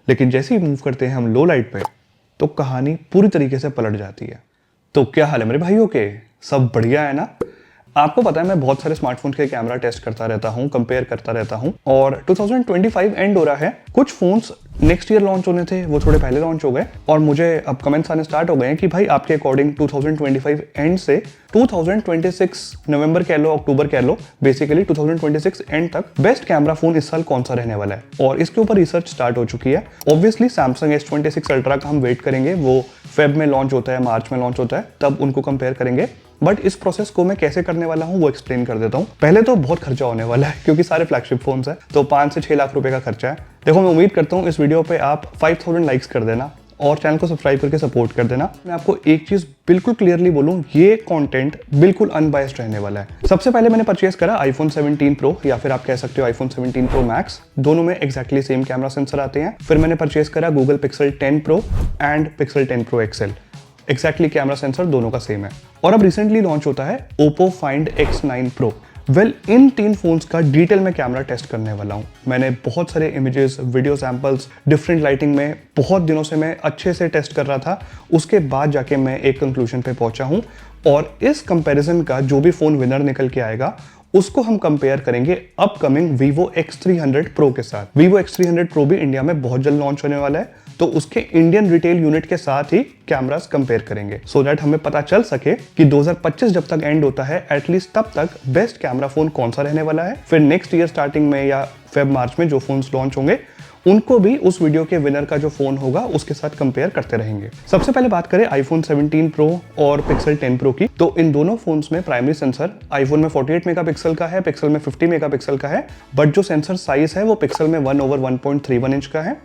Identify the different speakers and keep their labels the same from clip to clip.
Speaker 1: लेकिन जैसे ही मूव करते हैं हम लो लाइट पे तो कहानी पूरी तरीके से पलट जाती है। तो क्या हाल है मेरे भाइयों के, सब बढ़िया है ना? आपको पता है मैं बहुत सारे स्मार्टफोन्स के कैमरा टेस्ट करता रहता हूँ, कंपेयर करता रहता हूँ, और 2025 एंड हो रहा है। कुछ फोन्स नेक्स्ट ईयर लॉन्च होने थे, वो थोड़े पहले लॉन्च हो गए, और मुझे अब कमेंट्स आने स्टार्ट हो गए हैं कि भाई आपके अकॉर्डिंग 2025 एंड से 2026 नवंबर कह लो, अक्टूबर कह लो, बेसिकली 2026 एंड तक बेस्ट कैमरा फोन इस साल कौन सा रहने वाला है। और इसके ऊपर रिसर्च स्टार्ट हो चुकी है। ऑब्वियसली सैमसंग S26 अल्ट्रा का हम वेट करेंगे, वो फेब में लॉन्च होता है, मार्च में लॉन्च होता है, तब उनको कंपेयर करेंगे। बट इस प्रोसेस को मैं कैसे करने वाला हूँ वो एक्सप्लेन कर देता हूँ। पहले तो बहुत खर्चा होने वाला है क्योंकि सारे फ्लैगशिप फोन्स हैं, तो 5 से 6 लाख रुपए का खर्चा है। देखो मैं उम्मीद करता हूँ इस वीडियो पे आप 5000 लाइक्स कर देना और चैनल को सब्सक्राइब करके सपोर्ट कर देना। मैं आपको एक चीज बिल्कुल क्लियरली बोलूं, ये कंटेंट बिल्कुल अनबायस्ड रहने वाला है। सबसे पहले मैंने परचेस करा iPhone 17 Pro, या फिर आप कह सकते हो iPhone 17 Pro Max। दोनों में एग्जैक्टली सेम कैमरा सेंसर आते हैं। फिर मैंने परचेस करा Google Pixel 10 Pro and Pixel 10 Pro XL। Exactly camera sensor दोनों का सेम है। और अब रिसेंटली लॉन्च होता है Oppo Find X9 Pro। इन 3 फोन्स का डिटेल में कैमरा टेस्ट करने वाला हूं। मैंने बहुत सारे images, video samples, different lighting में बहुत दिनों से मैं अच्छे से टेस्ट कर रहा था। उसके बाद जाके मैं एक कंक्लूजन पे पहुंचा हूं, और इस कंपैरिजन का जो भी फोन विनर निकल के आएगा उसको हम कंपेयर करेंगे अपकमिंग Vivo X300 Pro के साथ। Vivo X300 Pro भी इंडिया में बहुत जल्द लॉन्च होने वाला है, तो उसके इंडियन रिटेल यूनिट के साथ ही कैमरास कंपेयर करेंगे, सो दैट हमें पता चल सके कि 2025 जब तक एंड होता है एटलीस्ट तब तक बेस्ट कैमरा फोन कौन सा रहने वाला है। फिर नेक्स्ट ईयर स्टार्टिंग में या फेब मार्च में जो फोन्स लॉन्च होंगे उनको भी उस वीडियो के विनर का जो फोन होगा उसके साथ कंपेयर करते रहेंगे। सबसे पहले बात करें iPhone 17 Pro और Pixel 10 Pro की, तो इन दोनों फोन्स में प्राइमरी सेंसर iPhone में 48 मेगापिक्सल का है, Pixel में 50 मेगापिक्सल का है, बट जो सेंसर साइज है वो Pixel में 1/1.31 इंच का है,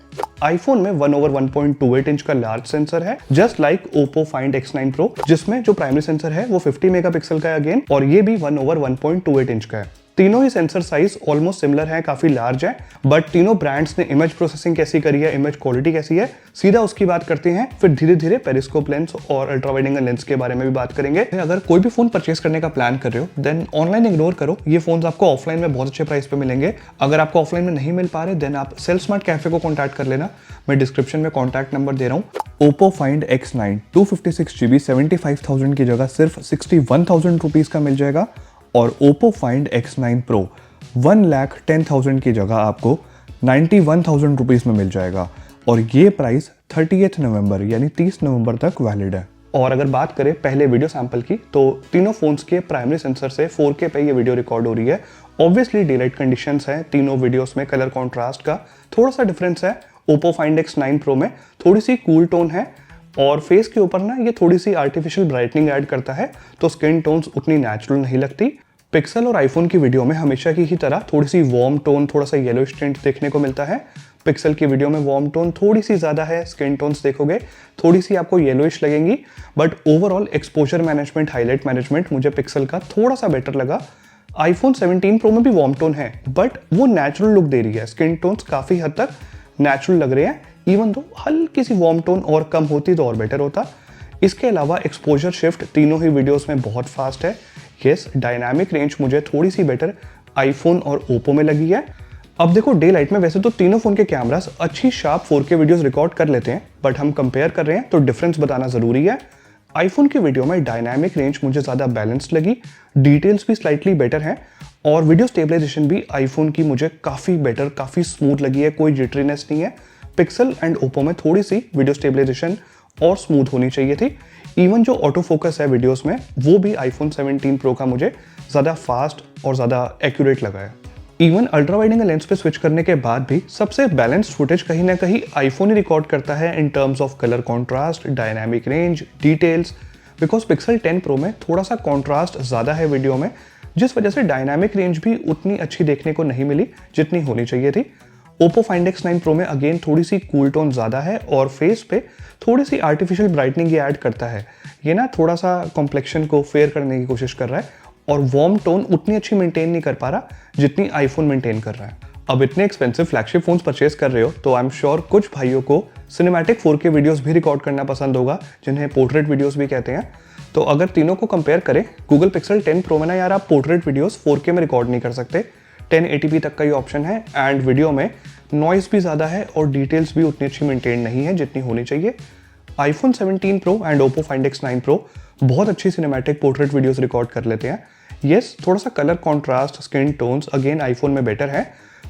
Speaker 1: iPhone में 1/1.28 इंच का लार्ज सेंसर है, just like Oppo Find X9 Pro, जिसमें जो प्राइमरी सेंसर है वो 50 मेगापिक्सल का है अगेन, और ये भी 1/1.28 इंच का है। तीनों ही सेंसर साइज ऑलमोस्ट सिमिलर है, काफी लार्ज है, बट तीनों ब्रांड्स ने इमेज प्रोसेसिंग कैसी करी है, इमेज क्वालिटी कैसी है, सीधा उसकी बात करते हैं। फिर धीरे धीरे पेरिस्कोप लेंस और अल्ट्रा वाइड एंगल लेंस के बारे में भी बात करेंगे। अगर कोई भी फोन परचेस करने का प्लान कर रहे हो देन ऑनलाइन इग्नोर करो, ये फोन आपको ऑफलाइन में बहुत अच्छे प्राइस पे मिलेंगे। अगर आपको ऑफलाइन में नहीं मिल पा रहे देन आप सेल्फ स्मार्ट कैफे को कॉन्टैक्ट कर लेना, मैं डिस्क्रिप्शन में कॉन्टैक्ट नंबर दे रहा हूँ। Oppo Find X9 256GB 75,000 की जगह सिर्फ 61,000 रुपीज का मिल जाएगा, और Oppo Find X9 Pro 1,10,000 की जगह आपको 91,000 रुपीज में मिल जाएगा, और ये प्राइस 30 नवंबर यानी 30 नवंबर तक वैलिड है। और अगर बात करें पहले वीडियो सैंपल की, तो तीनों फोन्स के प्राइमरी सेंसर से 4K पे ये वीडियो रिकॉर्ड हो रही है। ऑब्वियसली डिलाइट कंडीशंस हैं तीनों वीडियोस में, कलर कॉन्ट्रास्ट का थोड़ा सा डिफरेंस है। Oppo Find X9 Pro में थोड़ी सी कूल टोन है, और फेस के ऊपर ना ये थोड़ी सी आर्टिफिशियल ब्राइटनिंग ऐड करता है, तो स्किन टोन्स उतनी नेचुरल नहीं लगती। पिक्सल और आईफोन की वीडियो में हमेशा की ही तरह थोड़ी सी वार्म टोन, थोड़ा सा येलोइश टिंट देखने को मिलता है। पिक्सल की वीडियो में वार्म टोन थोड़ी सी ज्यादा है, स्किन टोन्स देखोगे थोड़ी सी आपको येलोइश लगेंगी, but overall exposure management, highlight management मुझे पिक्सल का थोड़ा सा बेटर लगा। iPhone 17 Pro में भी वार्म टोन है, बट वो नेचुरल लुक दे रही है, स्किन टोन्स काफी हद तक नेचुरल लग रहे हैं, इवन दो हल्की सी वार्म टोन और कम होती तो और बेटर होता। इसके अलावा एक्सपोजर शिफ्ट तीनों ही वीडियोस में बहुत फास्ट है। यस, डायनामिक रेंज मुझे थोड़ी सी बेटर आईफोन और ओप्पो में लगी है। अब देखो डे लाइट में वैसे तो तीनों फोन के कैमरास अच्छी शार्प 4K वीडियोस रिकॉर्ड कर लेते हैं, बट हम कंपेयर कर रहे हैं तो डिफरेंस बताना जरूरी है। आईफोन की वीडियो में डायनामिक रेंज मुझे ज्यादा बैलेंस्ड लगी, डिटेल्स भी स्लाइटली बेटर हैं, और वीडियो स्टेबलाइजेशन भी आईफोन की मुझे काफी बेटर, काफी स्मूथ लगी है, कोई जिटरीनेस नहीं है। पिक्सल एंड ओप्पो में थोड़ी सी वीडियो स्टेबलाइजेशन और स्मूथ होनी चाहिए थी। इवन जो ऑटो फोकस है वीडियोस में वो भी iPhone 17 Pro का मुझे ज़्यादा फास्ट और ज़्यादा एक्यूरेट लगा है। Even ultra wide angle lens पे स्विच करने के बाद भी सबसे बैलेंस्ड फुटेज कहीं ना कहीं आईफोन ही रिकॉर्ड करता है in terms of colour contrast, dynamic range, details, because Pixel 10 Pro में थोड़ा सा कॉन्ट्रास्ट ज़्यादा है वीडियो में, जिस वजह से डायनामिक रेंज भी उतनी अच्छी देखने को नहीं मिली जितनी होनी चाहिए थी। Oppo Find X9 Pro में अगेन थोड़ी सी कूल टोन ज़्यादा है, और फेस पे थोड़ी सी आर्टिफिशियल ब्राइटनिंग ये ऐड करता है। ये ना थोड़ा सा कॉम्प्लेक्शन को फेयर करने की कोशिश कर रहा है, और वार्म टोन उतनी अच्छी मेंटेन नहीं कर पा रहा जितनी आईफोन मेंटेन कर रहा है। अब इतने एक्सपेंसिव फ्लैगशिप फोन्स परचेस कर रहे हो तो आई एम श्योर कुछ भाइयों को सिनेमैटिक 4K वीडियोस भी रिकॉर्ड करना पसंद होगा, जिन्हें पोर्ट्रेट वीडियोस भी कहते हैं। तो अगर तीनों को कंपेयर करें, Google Pixel 10 Pro में ना यार आप पोर्ट्रेट वीडियोस 4K में रिकॉर्ड नहीं कर सकते, 1080p तक का ही ऑप्शन है एंड वीडियो में नॉइस भी ज़्यादा है और डिटेल्स भी उतनी अच्छी मेंटेन नहीं है जितनी होनी चाहिए। iPhone 17 Pro and Oppo Find X9 Pro बहुत अच्छी सिनेमैटिक पोर्ट्रेट वीडियोस रिकॉर्ड कर लेते हैं। यस, थोड़ा सा colour contrast, skin tones again iPhone में बेटर है,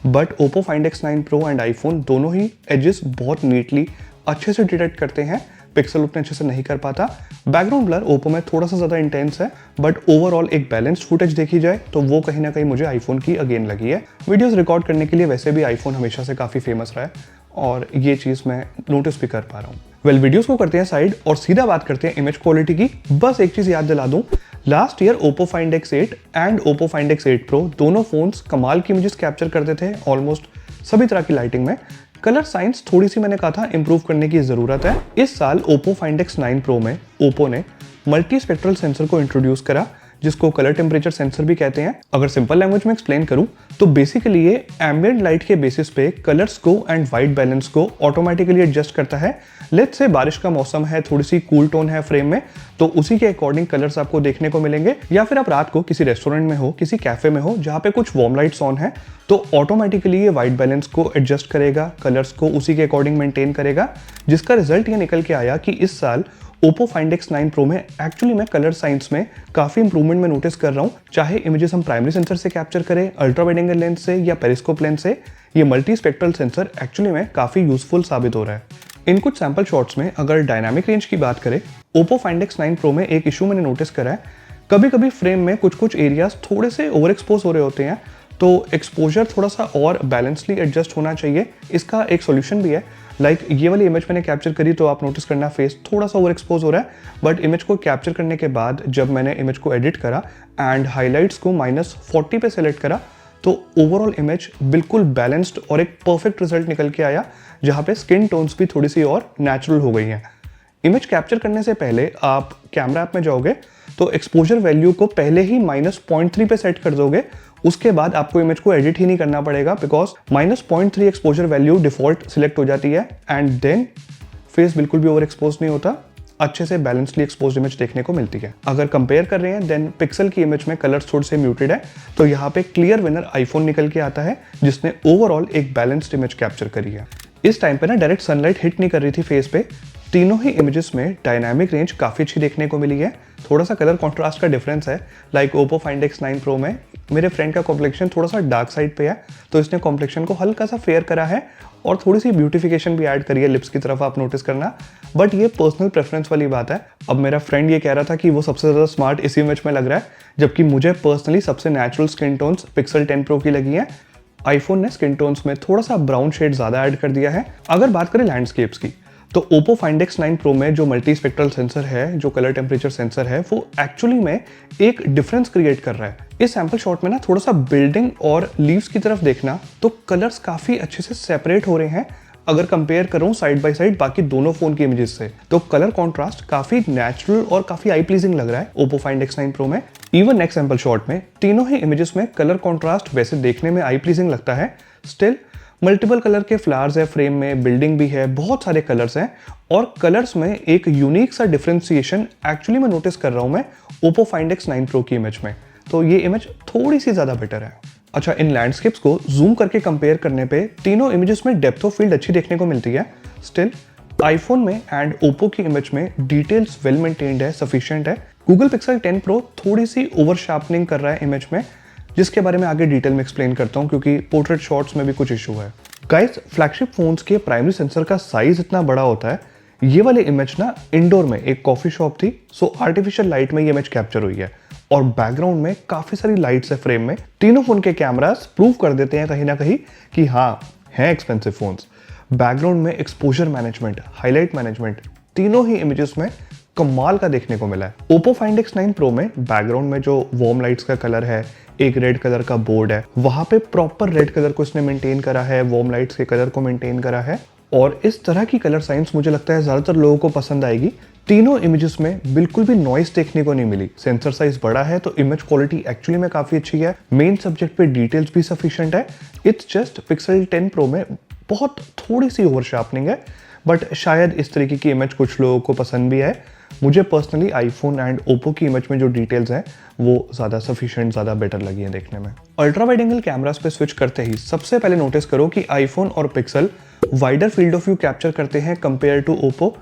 Speaker 1: but Oppo Find X9 Pro and iPhone दोनों ही एजेस बहुत नीटली अच्छे से डिटेक्ट करते हैं, पिक्सल उतने अच्छे से नहीं कर पाता। बैकग्राउंड ब्लर ओप्पो में थोड़ा सा ज़्यादा इंटेंस है, बट ओवरऑल एक बैलेंस्ड फुटेज देखी जाए तो वो कहीं ना कहीं मुझे आईफोन की अगेन लगी है। वीडियोस रिकॉर्ड करने के लिए वैसे भी आईफोन हमेशा से काफ़ी फेमस रहा है और ये चीज़ मैं नोटिस भी कर पा रहा हूँ। वेल, वीडियोस को करते हैं साइड और सीधा बात करते हैं इमेज क्वालिटी की। बस एक चीज़ याद दिला दूँ, last year Oppo Find X8 and Oppo Find X8 Pro दोनों फोन्स कमाल की इमेजेस कैप्चर करते थे ऑलमोस्ट सभी तरह की लाइटिंग में। कलर साइंस थोड़ी सी मैंने कहा था इंप्रूव करने की ज़रूरत है। इस साल Oppo Find X9 Pro में Oppo ने मल्टी स्पेक्ट्रल सेंसर को इंट्रोड्यूस करा, जिसको कलर टेम्परेचर सेंसर भी कहते हैं। अगर सिंपल लैंग्वेज में एक्सप्लेन करूं तो बेसिकली ये एम्बिएंट लाइट के बेसिस पे कलर्स को एंड वाइट बैलेंस को ऑटोमेटिकली एडजस्ट करता है। लेट्स से बारिश का मौसम है, थोड़ी सी कूल टोन है फ्रेम में, तो उसी के अकॉर्डिंग कलर्स आपको देखने को मिलेंगे। या फिर आप रात को किसी रेस्टोरेंट में हो, किसी कैफे में हो जहाँ पे कुछ वार्म लाइट्स ऑन है, तो ऑटोमेटिकली ये वाइट बैलेंस को एडजस्ट करेगा, कलर्स को उसी के अकॉर्डिंग मेंटेन करेगा, जिसका रिजल्ट ये निकल के आया कि इस साल Oppo Find X9 Pro में एक्चुअली मैं कलर साइंस में काफ़ी इंप्रूवमेंट में नोटिस कर रहा हूँ। चाहे इमेजेस हम प्राइमरी सेंसर से कैप्चर करें, अल्ट्रा वाइड एंगल लेंस से या पेरिस्कोप लेंस से, ये मल्टी स्पेक्ट्रल सेंसर एक्चुअली में काफ़ी यूजफुल साबित हो रहा है। इन कुछ सैम्पल शॉट्स में अगर डायनामिक रेंज की बात करें, Oppo Find X9 Pro में एक इशू मैंने नोटिस करा है, कभी कभी फ्रेम में कुछ कुछ एरियाज थोड़े से ओवर एक्सपोज हो रहे होते हैं, तो एक्सपोजर थोड़ा सा और बैलेंसली एडजस्ट होना चाहिए। इसका एक सॉल्यूशन भी है। लाइक ये वाली इमेज मैंने कैप्चर करी तो आप नोटिस करना फेस थोड़ा सा ओवर एक्सपोज हो रहा है, बट इमेज को कैप्चर करने के बाद जब मैंने इमेज को एडिट करा एंड हाइलाइट्स को -40 पे सेलेक्ट करा, तो ओवरऑल इमेज बिल्कुल बैलेंस्ड और एक परफेक्ट रिजल्ट निकल के आया, जहाँ पे स्किन टोन्स भी थोड़ी सी और नेचुरल हो गई हैं। इमेज कैप्चर करने से पहले आप कैमरा ऐप में जाओगे तो एक्सपोजर वैल्यू को पहले ही -0.3 पे सेट कर दोगे, उसके बाद आपको इमेज को एडिट ही नहीं करना पड़ेगा, because -0.3 exposure value default select हो जाती है एंड देन फेस बिल्कुल भी ओवर एक्सपोज नहीं होता, अच्छे से बैलेंसली एक्सपोज इमेज देखने को मिलती है। अगर कंपेयर कर रहे हैं देन पिक्सल की इमेज में कलर्स थोड़े से म्यूटेड है, तो यहाँ पे क्लियर विनर आईफोन निकल के आता है, जिसने ओवरऑल एक बैलेंस्ड इमेज कैप्चर करी है। इस टाइम पे ना डायरेक्ट सनलाइट हिट नहीं कर रही थी फेस पे। तीनों ही इमेजेस में डायनामिक रेंज काफ़ी अच्छी देखने को मिली है। थोड़ा सा कलर कॉन्ट्रास्ट का डिफरेंस है, like Oppo Find X9 Pro में मेरे फ्रेंड का कॉम्प्लेक्शन थोड़ा सा डार्क साइड पे है, तो इसने कॉम्प्लेक्शन को हल्का सा फेयर करा है और थोड़ी सी ब्यूटिफिकेशन भी ऐड करी है लिप्स की तरफ, आप नोटिस करना। बट ये पर्सनल प्रेफरेंस वाली बात है। अब मेरा फ्रेंड ये कह रहा था कि वो सबसे ज़्यादा स्मार्ट इस इमेज में लग रहा है, जबकि मुझे पर्सनली सबसे natural skin tones Pixel 10 Pro की लगी है। आईफोन ने स्किन टोन्स में थोड़ा सा ब्राउन शेड ज़्यादा ऐड कर दिया है। अगर बात करें लैंडस्केप्स की, तो Oppo Find X9 Pro में जो मल्टी स्पेक्ट्रल सेंसर है, जो कलर टेम्परेचर सेंसर है, वो एक्चुअली में एक डिफरेंस क्रिएट कर रहा है। इस सैम्पल शॉट में ना थोड़ा सा बिल्डिंग और लीव्स की तरफ देखना, तो कलर्स काफ़ी अच्छे से सेपरेट हो रहे हैं। अगर कंपेयर करूं साइड बाय साइड बाकी दोनों फोन की इमेजेस से, तो कलर कॉन्ट्रास्ट काफ़ी नेचुरल और काफ़ी आई प्लीजिंग लग रहा है Oppo Find X9 Pro में। इवन नेक्स्ट सैम्पल शॉट में तीनों ही इमेजेस में कलर कॉन्ट्रास्ट वैसे देखने में आई प्लीजिंग लगता है, स्टिल मल्टीपल कलर के फ्लावर्स है फ्रेम में, बिल्डिंग भी है, बहुत सारे कलर्स हैं और कलर्स में एक यूनिक सा डिफरेंशिएशन एक्चुअली मैं नोटिस कर रहा हूं मैं Oppo Find X9 Pro की इमेज में, तो ये इमेज थोड़ी सी ज़्यादा बेटर है। अच्छा, इन लैंडस्केप्स को जूम करके कंपेयर करने पे तीनों इमेजेस में डेप्थ ऑफ फील्ड अच्छी देखने को मिलती है। स्टिल आईफोन में एंड Oppo की इमेज में डिटेल्स वेल मेंटेन्ड है, सफिशिएंट है। Google Pixel 10 Pro थोड़ी सी ओवर शार्पनिंग कर रहा है इमेज में, जिसके बारे में आगे डिटेल में एक्सप्लेन करता हूं, क्योंकि पोर्ट्रेट शॉट्स में भी कुछ इशू है। गाइस, फ्लैगशिप फोन्स के प्राइमरी सेंसर का साइज इतना बड़ा होता है। ये वाली इमेज ना इंडोर में एक कॉफी शॉप थी, सो आर्टिफिशियल लाइट में ये इमेज कैप्चर हुई है और बैकग्राउंड में काफी सारी लाइट्स है फ्रेम में। तीनों फोन के कैमरास प्रूव कर देते हैं कहीं ना कहीं कि हाँ है एक्सपेंसिव फोन्स। बैकग्राउंड में एक्सपोजर मैनेजमेंट, हाईलाइट मैनेजमेंट, तीनों ही इमेजेस में कमाल का देखने को मिला है। Oppo Find X9 Pro में बैकग्राउंड में जो वार्म लाइट्स का कलर है, एक रेड कलर का बोर्ड है, वहां पे प्रॉपर रेड कलर को इसने मेंटेन करा है, वार्म लाइट्स के कलर को मेंटेन करा है और इस तरह की कलर साइंस मुझे लगता है ज्यादातर लोगों को पसंद आएगी। तीनों इमेजेस में बिल्कुल भी नॉइस देखने को नहीं मिली। सेंसर साइज बड़ा है तो इमेज क्वालिटी एक्चुअली में काफी अच्छी है। मेन सब्जेक्ट पे डिटेल्स भी सफिशिएंट है। इट्स जस्ट Pixel 10 Pro में बहुत थोड़ी सी ओवर शार्पनिंग है, बट शायद इस तरीके की इमेज कुछ लोगों को पसंद भी है। मुझे पर्सनली आईफोन एंड ओप्पो की इमेज में जो डिटेल्स हैं वो ज़्यादा सफिशिएंट, ज़्यादा बेटर लगी है देखने में। अल्ट्रा वाइड एंगल कैमरास पे स्विच करते ही सबसे पहले नोटिस करो कि आईफोन और pixel wider field of view capture करते हैं कंपेयर टू ओप्पो।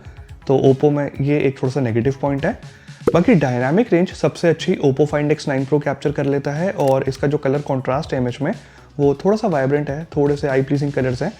Speaker 1: तो ओप्पो में ये एक थोड़ा सा नेगेटिव पॉइंट है। बाकी डायनामिक रेंज सबसे अच्छी Oppo Find X9 Pro capture कर लेता है और इसका जो कलर कॉन्ट्रास्ट है इमेज में वो थोड़ा सा वाइब्रेंट है, थोड़े से आई प्लीजिंग कलर्स हैं।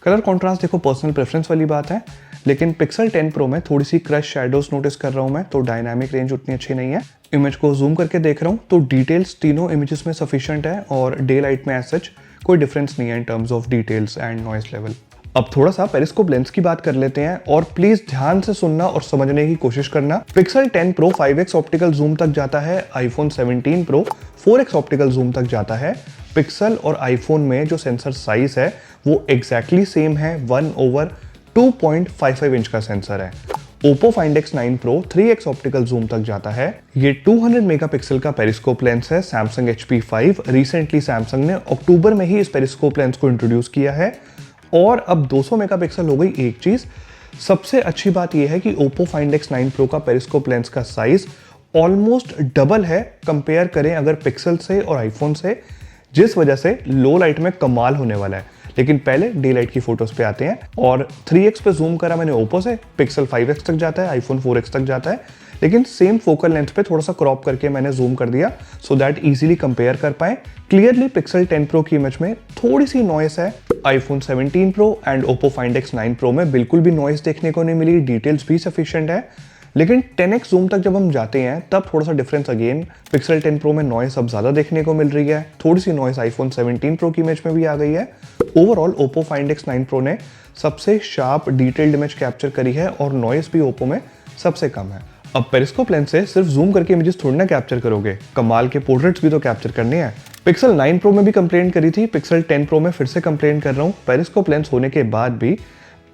Speaker 1: कलर कॉन्ट्रास्ट देखो पर्सनल प्रेफरेंस वाली बात है, लेकिन पिक्सल 10 Pro में थोड़ी सी क्रश शैडोज नोटिस कर रहा हूँ मैं, तो डायनामिक रेंज उतनी अच्छी नहीं है। इमेज को जूम करके देख रहा हूँ तो डिटेल्स तीनों इमेजेस में सफिशिएंट है और डे लाइट में एज सच कोई डिफरेंस नहीं है in terms of details and noise level. अब थोड़ा सा पेरिस्कोप लेंस की बात कर लेते हैं और प्लीज ध्यान से सुनना और समझने की कोशिश करना। Pixel 10 Pro 5x optical zoom तक जाता है, iPhone 17 Pro 4x optical zoom तक जाता है। पिक्सल और आईफोन में जो सेंसर साइज है वो एग्जैक्टली सेम है, 1/2.55 इंच का सेंसर है। Oppo Find X9 Pro 3x optical zoom तक जाता है। ये 200 मेगापिक्सल का पेरिस्कोप लेंस है सैमसंग HP5। रिसेंटली सैमसंग ने अक्टूबर में ही इस पेरिस्कोप लेंस को इंट्रोड्यूस किया है और अब 200 मेगापिक्सल हो गई एक चीज। सबसे अच्छी बात यह है कि ओप्पो फाइंड X9 Pro का पेरिस्कोप लेंस का साइज ऑलमोस्ट डबल है कंपेयर करें अगर पिक्सल से और आईफोन से, जिस वजह से लो लाइट में कमाल होने वाला है। लेकिन पहले डे लाइट की फोटोज पे आते हैं और 3x पे जूम करा मैंने ओप्पो से, पिक्सल 5x तक जाता है, आईफोन 4x तक जाता है, लेकिन सेम फोकल लेंथ पे थोड़ा सा क्रॉप करके मैंने जूम कर दिया सो दैट इजीली कंपेयर कर पाए। क्लियरली पिक्सल 10 Pro की इमेज में थोड़ी सी नॉइस है, iPhone 17 Pro and Oppo Find X9 Pro में बिल्कुल भी नॉइस देखने को नहीं मिली, डिटेल्स भी सफिशिएंट है। लेकिन 10x जूम तक जब हम जाते हैं तब थोड़ा सा डिफरेंस अगेन पिक्सल 10 Pro में नॉइस अब ज़्यादा देखने को मिल रही है, थोड़ी सी नॉइस आईफोन 17 Pro की इमेज में भी आ गई है। Overall Oppo Find X9 Pro ने सबसे शार्प डिटेल्ड इमेज कैप्चर करी है और नॉइस भी ओप्पो में सबसे कम है। अब पेरिस्कोप लेंस से सिर्फ जूम करके इमेजेस थोड़ी ना कैप्चर करोगे, कमाल के पोर्ट्रेट्स भी तो कैप्चर करने हैं। पिक्सल 9 Pro में भी कंप्लेंट करी थी, पिक्सल 10 Pro में फिर से कंप्लेंट कर रहा हूँ। पेरिस्कोप लेंस होने के बाद भी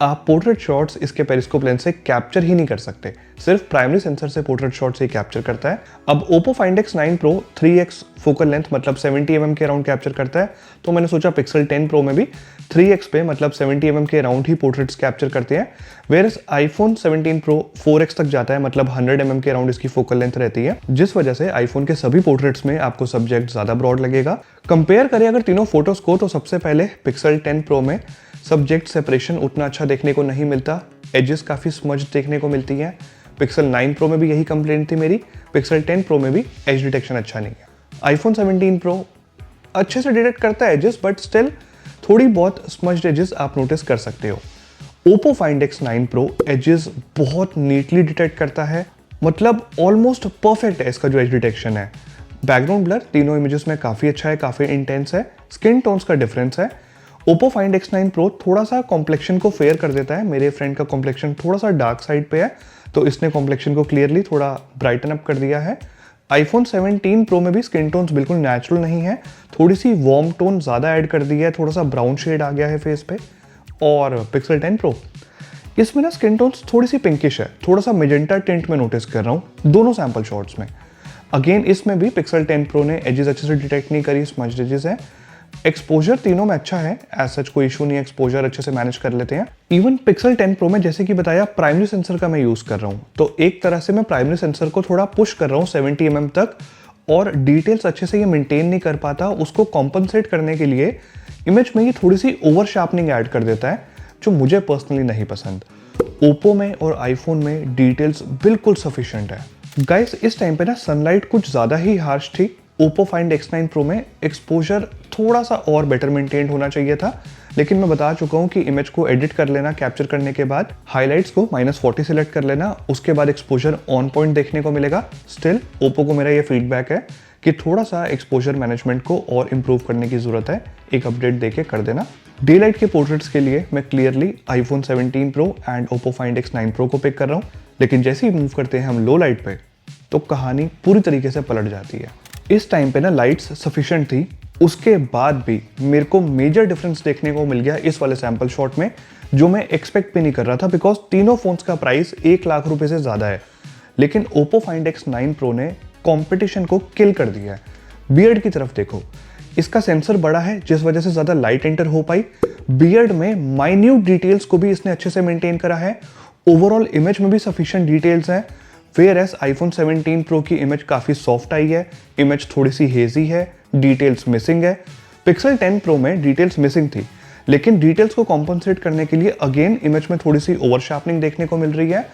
Speaker 1: आप पोर्ट्रेट शॉट्स इसके पेरिस्कोप लेंस से कैप्चर ही नहीं कर सकते, सिर्फ प्राइमरी सेंसर से पोर्ट्रेट शॉट से ही कैप्चर करता है। अब Oppo Find X9 Pro 3x focal length मतलब 70 mm के अराउंड कैप्चर करता है, तो मैंने सोचा पिक्सल 10 Pro में भी 3x पे मतलब 70 mm के अराउंड ही पोर्ट्रेट्स कैप्चर करते हैं। वेयरएस आईफोन 17 Pro 4x तक जाता है, मतलब 100 mm के अराउंड इसकी फोकल लेंथ रहती है, जिस वजह से आईफोन के सभी पोर्ट्रेट्स में आपको सब्जेक्ट ज्यादा ब्रॉड लगेगा। कंपेयर करें अगर तीनों फोटोज को तो सबसे पहले पिक्सल 10 Pro में सब्जेक्ट सेपरेशन उतना अच्छा देखने को नहीं मिलता, एजेस काफ़ी स्मज देखने को मिलती हैं। पिक्सल 9 Pro में भी यही कंप्लेंट थी मेरी, पिक्सल 10 Pro में भी एज डिटेक्शन अच्छा नहीं है। आईफोन 17 Pro अच्छे से डिटेक्ट करता है एजेस, बट स्टिल थोड़ी बहुत स्मज्ड एजेस आप नोटिस कर सकते हो। Oppo Find X9 Pro edges बहुत नीटली डिटेक्ट करता है, मतलब ऑलमोस्ट परफेक्ट है इसका जो एज डिटेक्शन है। बैकग्राउंड ब्लर तीनों इमेजेस में काफ़ी अच्छा है, काफ़ी इंटेंस है। स्किन टोन्स का डिफरेंस है, ओप्पो फाइंड X9 Pro थोड़ा सा कॉम्प्लेक्शन को फेयर कर देता है। मेरे फ्रेंड का कॉम्प्लेक्शन थोड़ा सा डार्क साइड पे है, तो इसने कॉम्प्लेक्शन को क्लियरली थोड़ा ब्राइटन अप कर दिया है। आईफोन 17 Pro में भी स्किन टोन्स बिल्कुल नेचुरल नहीं है, थोड़ी सी वार्म टोन ज़्यादा ऐड कर दिया है, थोड़ा सा ब्राउन शेड आ गया है फेस पे। और पिक्सल 10 Pro इसमें ना स्किन टोन्स थोड़ी सी पिंकिश है, थोड़ा सा मेजेंटा टिंट में नोटिस कर रहा हूँ दोनों सैम्पल शॉट्स में। अगेन इसमें भी पिक्सल 10 Pro ने एजेस अच्छे से डिटेक्ट नहीं करी, स्मज्ड एजेस है। एक्सपोजर तीनों में अच्छा है, एज सच कोई इशू नहीं है, एक्सपोजर अच्छे से मैनेज कर लेते हैं। इवन पिक्सल 10 Pro में जैसे कि बताया प्राइमरी सेंसर का मैं यूज कर रहा हूँ, तो एक तरह से मैं प्राइमरी सेंसर को थोड़ा पुश कर रहा हूँ 70 mm तक, और डिटेल्स अच्छे से ये मेंटेन नहीं कर पाता। उसको कॉम्पनसेट करने के लिए इमेज में ये थोड़ी सी ओवर शार्पनिंग ऐड कर देता है, जो मुझे पर्सनली नहीं पसंद। ओप्पो में और आईफोन में डिटेल्स बिल्कुल सफिशिएंट है। गाइस इस टाइम पे ना सनलाइट कुछ ज़्यादा ही हार्श थी। ओप्पो फाइंड X9 Pro में एक्सपोजर थोड़ा सा और बेटर मेंटेन होना चाहिए था, लेकिन मैं बता चुका हूँ कि इमेज को एडिट कर लेना कैप्चर करने के बाद, हाइलाइट्स को -40 सेलेक्ट कर लेना, उसके बाद एक्सपोजर ऑन पॉइंट देखने को मिलेगा। स्टिल ओप्पो को मेरा ये फीडबैक है कि थोड़ा सा एक्सपोजर मैनेजमेंट को और इम्प्रूव करने की ज़रूरत है, एक अपडेट देके कर देना। डे लाइट के पोर्ट्रेट्स के लिए मैं clearly iPhone 17 Pro and Oppo Find X9 Pro को पिक कर रहा हूँ, लेकिन जैसे ही मूव करते हैं हम लो लाइट पे तो कहानी पूरी तरीके से पलट जाती है। इस टाइम पे ना लाइट्स सफिशिएंट थी, उसके बाद भी मेरे को मेजर डिफरेंस देखने को मिल गया इस वाले सैंपल शॉट में, जो मैं एक्सपेक्ट भी नहीं कर रहा था, बिकॉज तीनों फोन्स का प्राइस 1 लाख रुपए से ज़्यादा है। लेकिन ओप्पो फाइंड X9 Pro ने कंपटीशन को किल कर दिया है। बियर्ड की तरफ देखो, इसका सेंसर बड़ा है जिस वजह से ज़्यादा लाइट एंटर हो पाई। बियर्ड में माइन्यूट डिटेल्स को भी इसने अच्छे से मेंटेन करा है। ओवरऑल इमेज में भी सफिशिएंट डिटेल्स हैं। वेयर एस आईफोन 17 प्रो की इमेज काफ़ी सॉफ्ट आई है, इमेज थोड़ी सी हेजी है, डिटेल्स मिसिंग है। पिक्सल 10 प्रो में डिटेल्स मिसिंग थी, लेकिन डिटेल्स को कॉम्पनसेट करने के लिए अगेन इमेज में थोड़ी सी ओवर शार्पनिंग देखने को मिल रही है।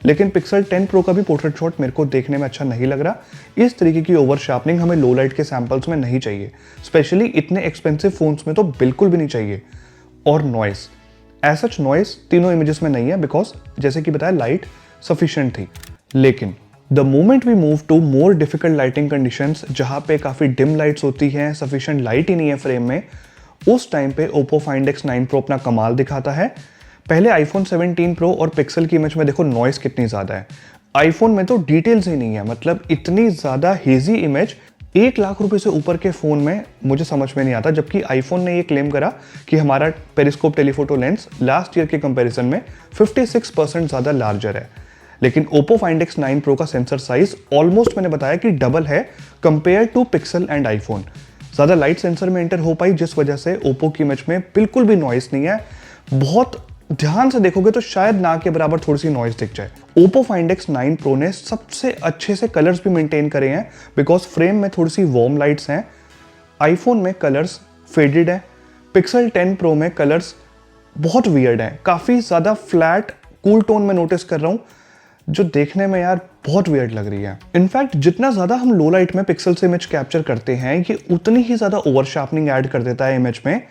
Speaker 1: लेकिन पिक्सल 10 प्रो का भी पोर्ट्रेट शॉट मेरे को देखने में अच्छा नहीं लग रहा। इस तरीके की ओवर शार्पनिंग हमें लो लाइट के सैंपल्स में नहीं चाहिए, स्पेशली इतने एक्सपेंसिव फोन्स में तो बिल्कुल भी नहीं चाहिए। और नॉइस, एज सच नॉइस तीनों इमेजेस में नहीं है, बिकॉज जैसे कि बताया लाइट सफिशिएंट थी। लेकिन the moment we move to more difficult lighting conditions, जहां पे काफ़ी डिम लाइट्स होती हैं, सफिशिएंट लाइट ही नहीं है फ्रेम में, उस टाइम पे ओप्पो फाइंड X9 प्रो अपना कमाल दिखाता है। पहले आईफोन 17 प्रो और पिक्सल की इमेज में देखो नॉइस कितनी ज़्यादा है। आईफोन में तो डिटेल्स ही नहीं है, मतलब इतनी ज़्यादा हेजी इमेज 1 लाख रुपए से ऊपर के फ़ोन में मुझे समझ में नहीं आता। जबकि आईफोन ने ये क्लेम करा कि हमारा periscope telephoto lens last year के कंपैरिजन में 56% ज़्यादा लार्जर है। लेकिन ओप्पो फाइंड X9 प्रो का सेंसर साइज ऑलमोस्ट मैंने बताया कि डबल है compare to pixel and iPhone. ज़्यादा लाइट सेंसर में एंटर हो पाई, जिस वजह से ओप्पो की इमेज में बिल्कुल भी नॉइस नहीं है। बहुत ध्यान से देखोगे तो शायद ना के बराबर थोड़ी सी नॉइस दिख जाए। ओप्पो फाइंड X9 प्रो ने सबसे अच्छे से कलर्स भी मेंटेन करे हैं, बिकॉज फ्रेम में थोड़ी सी वार्म लाइट्स हैं। आईफोन में कलर्स फेडेड है, पिक्सल 10 प्रो में कलर्स बहुत वियर्ड है, काफ़ी ज़्यादा फ्लैट कूल टोन में नोटिस कर रहा हूँ, जो देखने में यार बहुत वियर्ड लग रही है। इनफैक्ट जितना ज़्यादा हम लो लाइट में पिक्सल से इमेज कैप्चर करते हैं, ये उतनी ही ज़्यादा ओवर शार्पनिंग ऐड कर देता है इमेज में।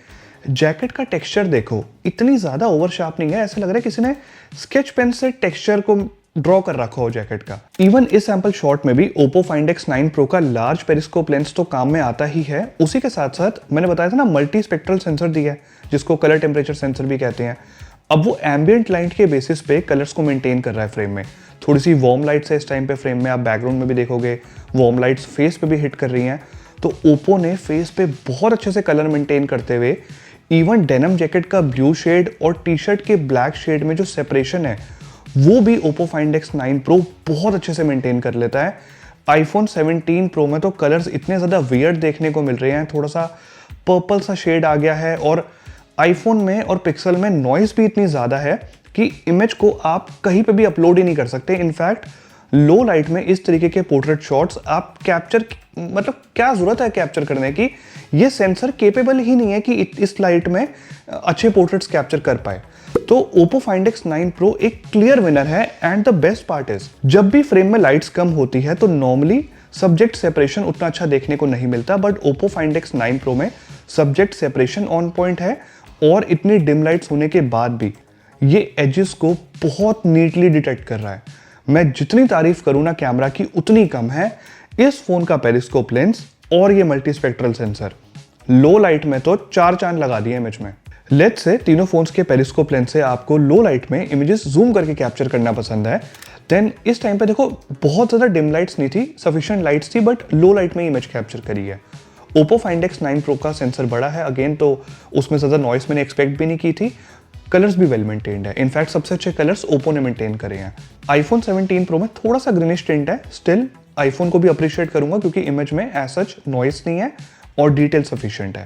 Speaker 1: जैकेट का टेक्सचर देखो, इतनी ज़्यादा ओवर शार्पनिंग है, ऐसा लग रहा है किसी ने स्केच पेन से टेक्सचर को ड्रॉ कर रखा हो जैकेट का। इवन इस सैंपल शॉट में भी ओप्पो फाइंड X9 प्रो का लार्ज पेरिस्कोप लेंस तो काम में आता ही है, उसी के साथ साथ मैंने बताया था ना मल्टी स्पेक्ट्रल सेंसर दिया है, जिसको कलर टेम्परेचर सेंसर भी कहते हैं। अब वो एम्बियंट लाइट के बेसिस पे कलर्स को मेंटेन कर रहा है फ्रेम में। थोड़ी सी वार्म लाइट्स है इस टाइम पे फ्रेम में, आप बैकग्राउंड में भी देखोगे वार्म लाइट्स फेस पे भी हिट कर रही हैं। तो ओप्पो ने फेस पे बहुत अच्छे से कलर मेंटेन करते हुए इवन डेनिम जैकेट का ब्लू शेड और टी शर्ट के ब्लैक शेड में जो सेपरेशन है वो भी ओप्पो फाइंड X9 प्रो बहुत अच्छे से मेंटेन कर लेता है। आईफोन 17 प्रो में तो कलर्स इतने ज़्यादा वियर्ड देखने को मिल रहे हैं, थोड़ा सा पर्पल सा शेड आ गया है। और आईफोन में और पिक्सल में नॉइस भी इतनी ज़्यादा है कि इमेज को आप कहीं पे भी अपलोड ही नहीं कर सकते। इनफैक्ट लो लाइट में इस तरीके के पोर्ट्रेट शॉट्स आप कैप्चर, मतलब क्या ज़रूरत है कैप्चर करने की, ये सेंसर केपेबल ही नहीं है कि इस लाइट में अच्छे पोर्ट्रेट्स कैप्चर कर पाए। तो ओप्पो फाइंड X9 प्रो एक क्लियर विनर है। And the best part is, जब भी फ्रेम में लाइट्स कम होती है तो नॉर्मली सब्जेक्ट सेपरेशन उतना अच्छा देखने को नहीं मिलता, but Oppo Find X9 pro में सब्जेक्ट सेपरेशन ऑन पॉइंट है। और इतनी डिम लाइट्स होने के बाद भी ये एजेस को बहुत नीटली डिटेक्ट कर रहा है। मैं जितनी तारीफ करूं ना कैमरा की उतनी कम है। इस फोन का पेरिस्कोप लेंस और ये मल्टी स्पेक्ट्रल सेंसर लो लाइट में तो 4 चांद लगा दिए इमेज में। लेट्स से तीनों फोन्स के पेरिस्कोप लेंस से आपको लो लाइट में इमेजेस जूम करके कैप्चर करना पसंद है, देन इस टाइम पे देखो बहुत ज़्यादा डिम लाइट्स नहीं थी, सफिशिएंट लाइट्स थी, बट लो लाइट में इमेज कैप्चर करी है। ओप्पो फाइंड X9 प्रो का सेंसर बड़ा है अगेन, तो उसमें ज़्यादा नॉइस मैंने एक्सपेक्ट भी नहीं की थी। कलर्स भी वेल मेंटेन्ड है, इनफैक्ट सबसे अच्छे कलर्स ओप्पो ने मेंटेन करे हैं। आईफोन 17 प्रो में थोड़ा सा ग्रीनिश टिंट है, स्टिल आईफोन को भी अप्रिशिएट करूंगा क्योंकि इमेज में एज सच नॉइस नहीं है और डिटेल सफिशिएंट है।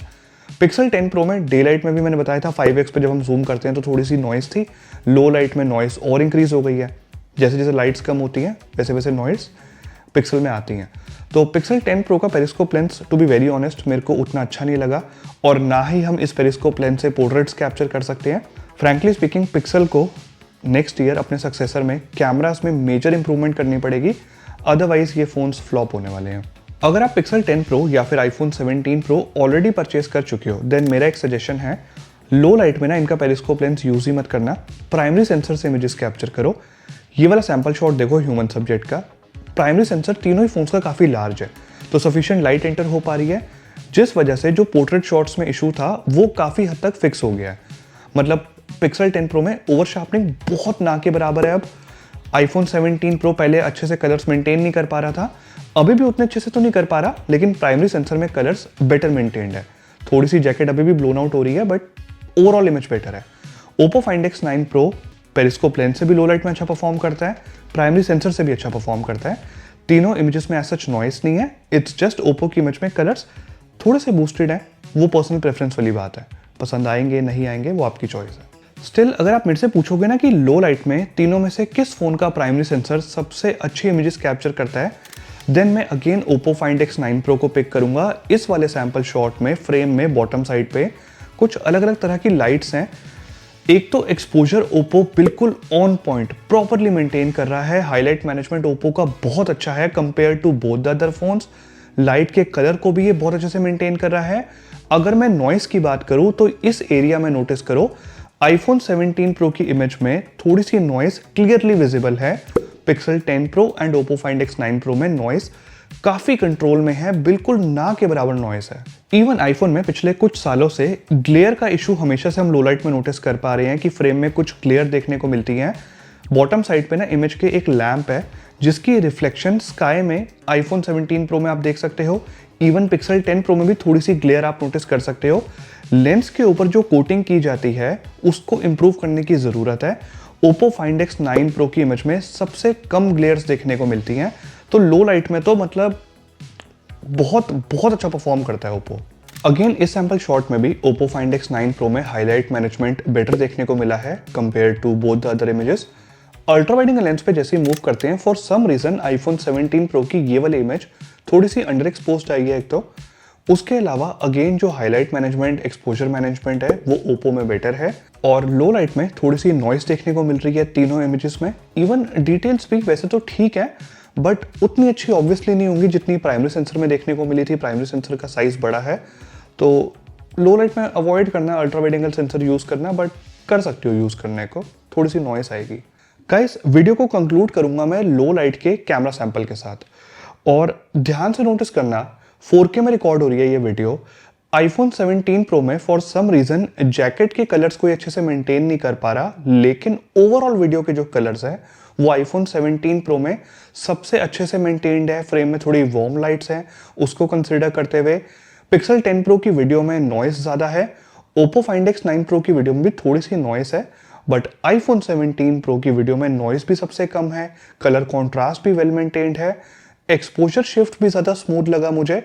Speaker 1: पिक्सल 10 प्रो में डे लाइट में भी मैंने बताया था 5x पे जब हम जूम करते हैं तो थोड़ी सी नॉइस थी, लो लाइट में नॉइस और इंक्रीज हो गई है। जैसे जैसे लाइट्स कम होती हैं वैसे वैसे नॉइस पिक्सल में आती हैं। तो पिक्सल 10 प्रो का periscope lens to be very honest मेरे को उतना अच्छा नहीं लगा, और ना ही हम इस पेरिस्कोप लेंस से पोर्ट्रेट्स कैप्चर कर सकते हैं। फ्रैंकली स्पीकिंग पिक्सल को नेक्स्ट ईयर अपने सक्सेसर में कैमरास में मेजर इंप्रूवमेंट करनी पड़ेगी, अदरवाइज ये फोन्स फ्लॉप होने वाले हैं। अगर आप पिक्सल 10 प्रो या फिर आईफोन 17 प्रो ऑलरेडी परचेज कर चुके हो, देन मेरा एक सजेशन है, लो लाइट में ना इनका पेरिस्कोप लेंस यूज ही मत करना, प्राइमरी सेंसर से इमेजेस कैप्चर करो। ये वाला सैंपल शॉट देखो ह्यूमन सब्जेक्ट का, प्राइमरी सेंसर तीनों ही फोन्स का काफ़ी लार्ज है, तो सफिशिएंट लाइट एंटर हो पा रही है, जिस वजह से जो पोर्ट्रेट शॉट्स में इशू था वो काफ़ी हद तक फिक्स हो गया है। मतलब पिक्सल 10 प्रो में ओवर शार्पनिंग बहुत ना के बराबर है अब। आईफोन 17 प्रो पहले अच्छे से कलर्स मेंटेन नहीं कर पा रहा था, अभी भी उतने अच्छे से तो नहीं कर पा रहा, लेकिन प्राइमरी सेंसर में कलर्स बेटर मेंटेन्ड है। थोड़ी सी जैकेट अभी भी ब्लोन आउट हो रही है, बट ओवरऑल इमेज बेटर है। Oppo Find X9 pro periscope lens से भी लो लाइट में अच्छा परफॉर्म करता है, प्राइमरी सेंसर से भी अच्छा परफॉर्म करता है। तीनों इमेजेस में ऐसा नॉइस नहीं है, इट्स जस्ट ओप्पो की इमेज में कलर्स थोड़े से बूस्टेड है, वो पर्सनल प्रेफरेंस वाली बात है। पसंद आएंगे नहीं आएंगे वो आपकी चॉइस है। स्टिल अगर आप मेरे से पूछोगे ना कि लो लाइट में तीनों में से किस फ़ोन का प्राइमरी सेंसर सबसे अच्छी इमेजेस कैप्चर करता है, देन मैं again Oppo Find X9 Pro को पिक करूंगा। इस वाले सैम्पल शॉट में फ्रेम में बॉटम साइड पे कुछ अलग अलग तरह की लाइट्स हैं। एक तो एक्सपोजर Oppo बिल्कुल ऑन पॉइंट प्रॉपरली मेंटेन कर रहा है। हाईलाइट मैनेजमेंट Oppo का बहुत अच्छा है compare to both the other phones. Light के कलर को भी ये बहुत अच्छे से मेंटेन कर रहा है। अगर मैं नॉइस की बात करूं तो इस एरिया में नोटिस करो, iPhone 17 Pro की इमेज में थोड़ी सी नॉइस क्लियरली विजिबल है। Pixel 10 Pro and Oppo Find X9 Pro में नॉइस काफी कंट्रोल में है, बिल्कुल ना के बराबर नॉइस है। इवन आईफोन में पिछले कुछ सालों से ग्लेयर का इशू हमेशा से हम लो लाइट में नोटिस कर पा रहे हैं कि फ्रेम में कुछ ग्लेयर देखने को मिलती है। बॉटम साइड पे ना इमेज के एक लैंप है जिसकी रिफ्लेक्शन स्काई में iPhone 17 Pro में आप देख सकते हो। इवन Pixel 10 Pro में भी थोड़ी सी ग्लेयर आप नोटिस कर सकते हो। लेंस के ऊपर जो कोटिंग की जाती है उसको इंप्रूव करने की ज़रूरत है। Oppo Find X9 Pro की इमेज में सबसे कम ग्लेयर्स देखने को मिलती हैं, तो लो लाइट में तो मतलब बहुत बहुत अच्छा परफॉर्म करता है Oppo। अगेन इस सैम्पल शॉट में भी Oppo Find X9 Pro में हाईलाइट मैनेजमेंट बेटर देखने को मिला है compare to both the other images. Ultra wide angle lens पे जैसे ही मूव करते हैं, for some reason iPhone 17 Pro की ये वाली इमेज थोड़ी सी अंडर एक्सपोज्ड आई है एक तो। उसके अलावा अगेन जो हाईलाइट मैनेजमेंट एक्सपोजर मैनेजमेंट है वो Oppo में बेटर है। और लो लाइट में थोड़ी सी नॉइस देखने को मिल रही है तीनों इमेजेस में। इवन डिटेल्स भी वैसे तो ठीक है बट उतनी अच्छी ऑब्वियसली नहीं होंगी जितनी प्राइमरी सेंसर में देखने को मिली थी। प्राइमरी सेंसर का साइज बड़ा है, तो लो लाइट में अवॉइड करना ultra wide angle sensor use करना, बट कर सकते हो यूज करने को, थोड़ी सी नॉइस आएगी। गाइस वीडियो को कंक्लूड करूंगा मैं लो लाइट के कैमरा सैंपल के साथ। और ध्यान से नोटिस करना 4K में रिकॉर्ड हो रही है ये वीडियो। iPhone 17 Pro में फॉर सम रीजन जैकेट के कलर्स कोई अच्छे से मेंटेन नहीं कर पा रहा, लेकिन ओवरऑल वीडियो के जो कलर्स है वो iPhone 17 Pro में सबसे अच्छे से मेंटेन्ड है। फ्रेम में थोड़ी वार्म लाइट्स हैं, उसको कंसिडर करते हुए Pixel 10 Pro की वीडियो में नॉइस ज़्यादा है। Oppo Find X9 Pro की वीडियो में भी थोड़ी सी नॉइस है, बट iPhone 17 Pro की वीडियो में नॉइस भी सबसे कम है। कलर कॉन्ट्रास्ट भी वेल मेंटेन्ड है। एक्सपोजर शिफ्ट भी ज़्यादा स्मूथ लगा मुझे।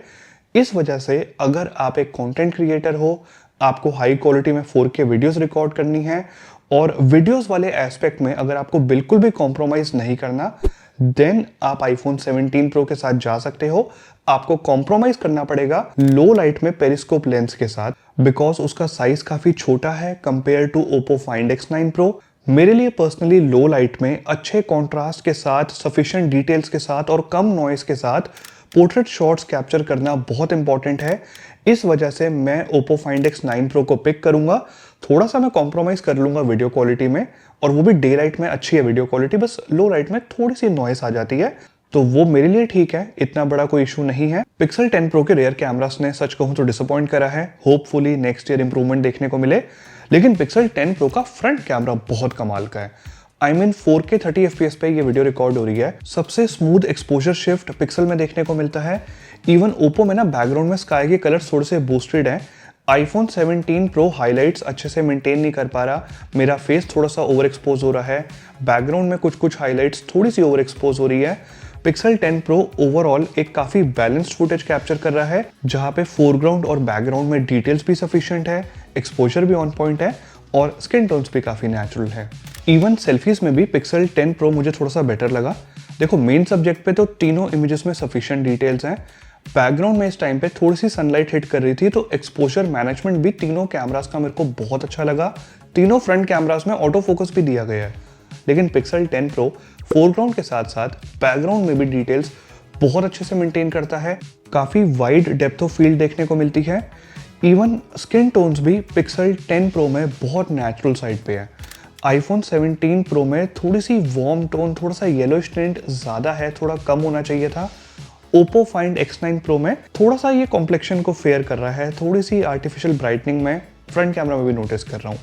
Speaker 1: इस वजह से अगर आप एक कंटेंट क्रिएटर हो, आपको हाई क्वालिटी में 4K वीडियोस रिकॉर्ड करनी है और वीडियोस वाले एस्पेक्ट में अगर आपको बिल्कुल भी कॉम्प्रोमाइज़ नहीं करना, देन आप iPhone 17 Pro के साथ जा सकते हो। आपको कॉम्प्रोमाइज करना पड़ेगा लो लाइट में पेरिस्कोप लेंस के साथ, बिकॉज उसका साइज काफी छोटा है compare to Oppo Find X9 Pro। मेरे लिए पर्सनली लो लाइट में अच्छे कॉन्ट्रास्ट के साथ, सफिशिएंट डिटेल्स के साथ और कम नॉइस के साथ पोर्ट्रेट शॉट्स कैप्चर करना बहुत इंपॉर्टेंट है। इस वजह से मैं Oppo Find X9 Pro को पिक करूंगा। थोड़ा सा मैं कॉम्प्रोमाइज कर लूंगा वीडियो क्वालिटी में, और वो भी डे लाइट में अच्छी है वीडियो क्वालिटी, बस लो लाइट में थोड़ी सी नॉइस आ जाती है, तो वो मेरे लिए ठीक है, इतना बड़ा कोई इशू नहीं है। Pixel 10 Pro के रेयर कैमरास ने सच कहूं तो डिसअपॉइंट करा है। होपफुली नेक्स्ट ईयर इंप्रूवमेंट देखने को मिले, लेकिन Pixel 10 Pro का फ्रंट कैमरा बहुत कमाल का है। I mean 4K 30 FPS पे ये वीडियो रिकॉर्ड हो रही है। सबसे स्मूथ एक्सपोजर शिफ्ट पिक्सल में देखने को मिलता है। इवन Oppo में ना बैकग्राउंड में स्काई के कलर्स थोड़े से बूस्टेड हैं। iPhone 17 Pro हाइलाइट्स अच्छे से मेंटेन नहीं कर पा रहा, मेरा फेस थोड़ा सा ओवर एक्सपोज हो रहा है। बैकग्राउंड में कुछ हाइलाइट्स थोड़ी सी ओवर एक्सपोज हो रही है। Pixel 10 Pro ओवरऑल एक काफी बैलेंस्ड फुटेज कैप्चर कर रहा है, जहां पे फोरग्राउंड और बैकग्राउंड में डिटेल्स भी सफिशिएंट है, एक्सपोजर भी ऑन पॉइंट है और स्किन टोन्स भी काफी नेचुरल है। इवन सेल्फीज में भी Pixel 10 Pro मुझे थोड़ा सा बेटर लगा। देखो मेन सब्जेक्ट पे तो तीनों इमेजेस में सफिशिएंट डिटेल्स हैं। बैकग्राउंड में इस टाइम पे थोड़ी सी सनलाइट हिट कर रही थी, तो एक्सपोजर मैनेजमेंट भी तीनों कैमरास का मेरे को बहुत अच्छा लगा। तीनों फ्रंट कैमरास में ऑटो फोकस भी दिया गया है, लेकिन Pixel 10 Pro फोरग्राउंड के साथ साथ बैकग्राउंड में भी डिटेल्स बहुत अच्छे से मेंटेन करता है। काफ़ी वाइड डेप्थ ऑफ फील्ड देखने को मिलती है। इवन स्किन टोन्स भी Pixel 10 Pro में बहुत नेचुरल साइड पे है। iPhone 17 Pro में थोड़ी सी वार्म टोन, थोड़ा सा येलोइश टिंट ज़्यादा है, थोड़ा कम होना चाहिए था। Oppo Find X9 Pro में थोड़ा सा ये कॉम्प्लेक्शन को फेयर कर रहा है, थोड़ी सी आर्टिफिशियल ब्राइटनिंग में फ्रंट कैमरा में भी नोटिस कर रहा हूँ।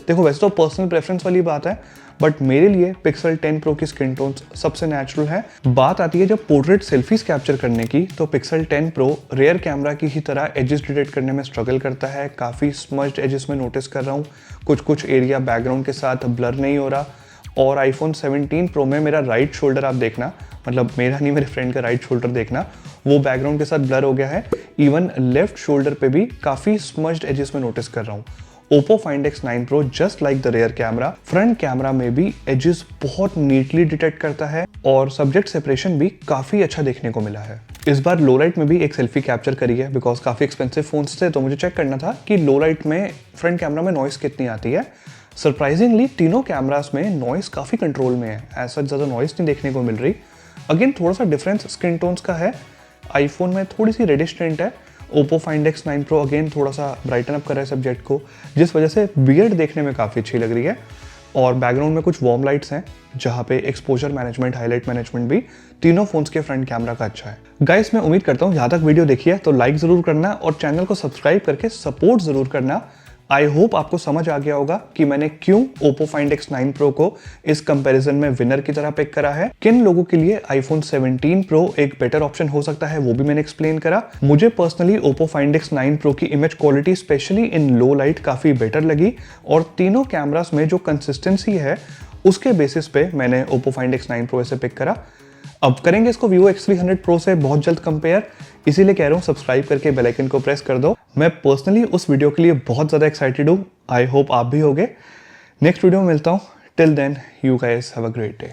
Speaker 1: देखो वैसे तो पर्सनल प्रेफरेंस वाली बात है, बट मेरे लिए Pixel 10 Pro की स्किन टोन्स सबसे नेचुरल है। बात आती है जब पोर्ट्रेट सेल्फीज कैप्चर करने की, तो Pixel 10 Pro रेयर कैमरा की ही तरह एजेस डिटेक्ट करने में स्ट्रगल करता है। काफ़ी स्मज्ड एजेस में नोटिस कर रहा हूँ, कुछ एरिया बैकग्राउंड के साथ ब्लर नहीं हो रहा। और iPhone 17 Pro में मेरा राइट शोल्डर आप देखना, मतलब मेरा नहीं मेरे फ्रेंड का राइट शोल्डर देखना, वो बैकग्राउंड के साथ ब्लर हो गया है। इवन लेफ्ट शोल्डर पे भी काफ़ी स्मज्ड एजेस में नोटिस कर रहा हूँ। Oppo Find X9 Pro just like the rare camera front camera में भी एजेस बहुत नीटली डिटेक्ट करता है और सब्जेक्ट सेपरेशन भी काफी अच्छा देखने को मिला है। इस बार लो लाइट में भी एक सेल्फी कैप्चर करी है बिकॉज काफी एक्सपेंसिव फोन्स थे, तो मुझे चेक करना था कि लो लाइट में फ्रंट कैमरा में नॉइस कितनी आती है। सरप्राइजिंगली तीनों कैमरास में नॉइस काफी कंट्रोल में है, ऐसा ज़्यादा नॉइस नहीं देखने को मिल रही। अगेन थोड़ा सा डिफरेंस स्किन टोन्स का है, आईफोन में थोड़ी सी रेडिश टिंट है, Oppo Find X9 Pro again थोड़ा सा ब्राइटन अप कर रहा है सब्जेक्ट को, जिस वजह से बियर्ड देखने में काफ़ी अच्छी लग रही है। और बैकग्राउंड में कुछ वार्म लाइट्स हैं जहाँ पे एक्सपोजर मैनेजमेंट, हाईलाइट मैनेजमेंट भी तीनों फोन्स के फ्रंट कैमरा का अच्छा है। गाइस मैं उम्मीद करता हूँ यहाँ तक वीडियो देखी है तो लाइक ज़रूर करना और चैनल को सब्सक्राइब करके सपोर्ट ज़रूर करना। आई होप आपको समझ आ गया होगा कि मैंने क्यों Oppo Find X9 Pro को इस कंपैरिजन में विनर की तरह पिक करा है। किन लोगों के लिए iPhone 17 Pro एक बेटर ऑप्शन हो सकता है वो भी मैंने एक्सप्लेन करा। मुझे personally Oppo Find X9 Pro की image quality specially in low light काफी बेटर लगी और तीनों कैमरास में जो कंसिस्टेंसी है उसके बेसिस पे मैंने Oppo Find X9 Pro से पिक करा। अब करेंगे इसको Vivo X300 Pro से बहुत जल्द कंपेयर, इसीलिए कह रहा हूँ सब्सक्राइब करके बेल आइकन को प्रेस कर दो। मैं पर्सनली उस वीडियो के लिए बहुत ज़्यादा एक्साइटेड हूँ, आई होप आप भी होगे। नेक्स्ट वीडियो में मिलता हूँ, till then you guys have a great day.